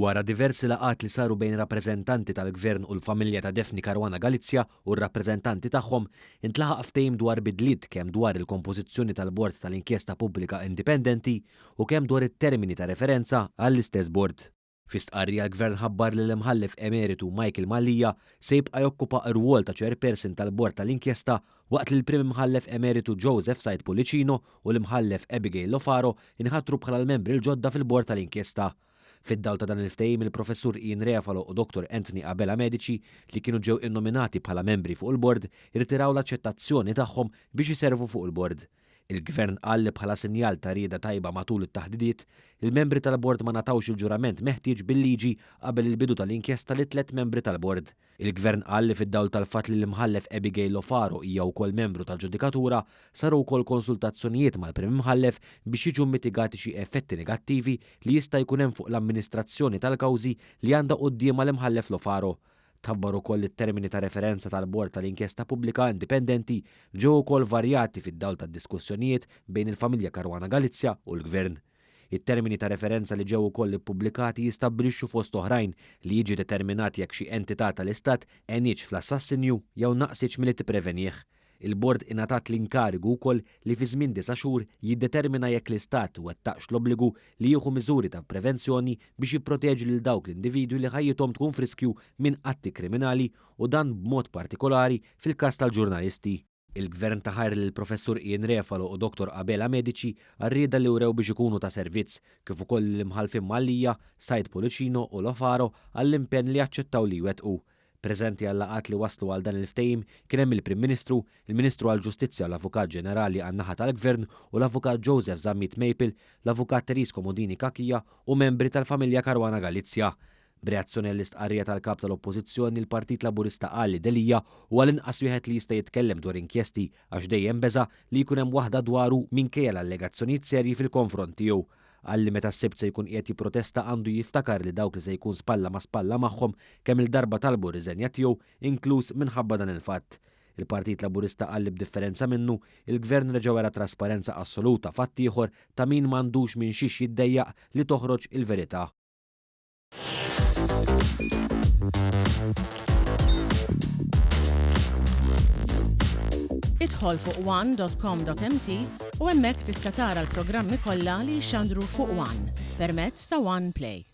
Wara diversi laqat li saru bejn rappreżentanti tal-Gvern u l-familja ta' Daphne Caruana Galizia u r-rappreżentanti tagħhom intlaħaq ftehim dwar bidliet kemm dwar il-kompożizzjoni tal-Bord tal-Inkjesta Pubblika Indipendenti u kemm dwar it-termini ta' referenza għall-istess bord. Fi stqarrija l-Gvern ħabbar li l-imħallef emeritu Michael Mallia se jibqa' jokkupa r-rwol ta' chairperson tal-Bord tal-Inkjesta waqt li l-Prim Imħallef emeritu Joseph Said Pulicino u l-Imħallef Abigail Lofaro inħattru bħala l-membri l-ġodda fil-Bord tal-Inkjesta. Fid-dawl ta' dan il-ftehim il-professur Ian Refalo u Dr. Anthony Abela Medici li kienu ġew innominati bħala membri fuq il-bord irtiraw l-aċċettazzjoni tagħhom biex iservu fuq il-bord. Il-Gvern qal li bħala sinjal ta' rieda tajba matul it-taħdidiet, il-membri tal-bord ma natawx il-ġurament meħtieġ bil-liġi qabel il-bidu tal-inkjesta li 3 membri tal-bord. Il-Gvern qal li fid-dawl tal-fatt li l-imħallef Abigail Lofaro hija wkoll membru tal-ġudikatura saru wkoll konsultazzjonijiet mal-Prim Imħallef biex jiġu mitigati xi effetti negattivi li jista' jkun hemm fuq l-amministrazzjoni tal-kawżi li għandha quddiem mal-Imħallef Lofaro. Tabbar ukoll it-termini ta' referenza tal-Bord tal-Inkjesta Pubblika Indipendenti ġew ukoll varjati fid-dawl tad-diskussjonijiet bejn il-familja Caruana Galizia u l-Gvern. It-termini ta' referenza li ġew ukoll ippubblikati jistabbrixxu fost oħrajn li jiġi determinat jekk xi entità tal-Istat għenitx fl-assassinju jew naqsitx milli tipprevenjih. Il-bord ingħatat l-inkarigu wkoll li fi żmien 9 xhur jiddetermina jekk l-Istat wettaqx l-obbligu li jieħu miżuri ta' prevenzjoni biex jipproteġi lil dawk l-individwi li ħajjithom tkun friskju minn atti kriminali u dan b'mod partikolari fil-każ tal-ġurnalisti. Il-Gvern taħar lill-Professur Ian Refalo u Dr. Abela Medici għarrieda li wrew biex ikunu ta' servizz kif ukoll l-imħalfin Mallia, Said Pulicino u Lofaro għall-impenn li aċċettaw li jwettqu. Preżenti għall-laqat li waslu għal dan il-ftehim kien hemm il-Prim Ministru, il-Ministru għall-Ġustizzja u l-Avukat Ġenerali għan-naħa tal-Gvern u l-Avukat Joseph Zammit Maple, l-Avukat Teris Komodini Kakija u membri tal-familja Caruana Galizia. B'reazzjoni għall-istqarrija tal-kap tal-Oppożizzjoni il-Partit Laburista qal li delija u għall-inqas wieħed li jista' jitkellem dwar inkjesti għax dejjem beża li jkun hemm waħda dwaru minkejja l-allegazzjonijiet serji fil-konfront tiegħu. Għalli meta s-sibt se jkun qiegħed jipprotesta għandu jiftakar li dawk li se jkun spalla ma' spalla magħhom kemm il-darba talbu riżenja tiegħu inkluż minħabba dan il-fatt. Il-Partit Laburista qal li b'differenza minnu, il-Gvern reġa' wara trasparenza assoluta fatt ieħor ta' min m'għandux minn xiex jiddejjaq li toħroġ il-verità. Idħol fuq one.com.mt u hemmhekk tista' tara l-programmi kollha li jxandru fuq One permezz ta' One Play.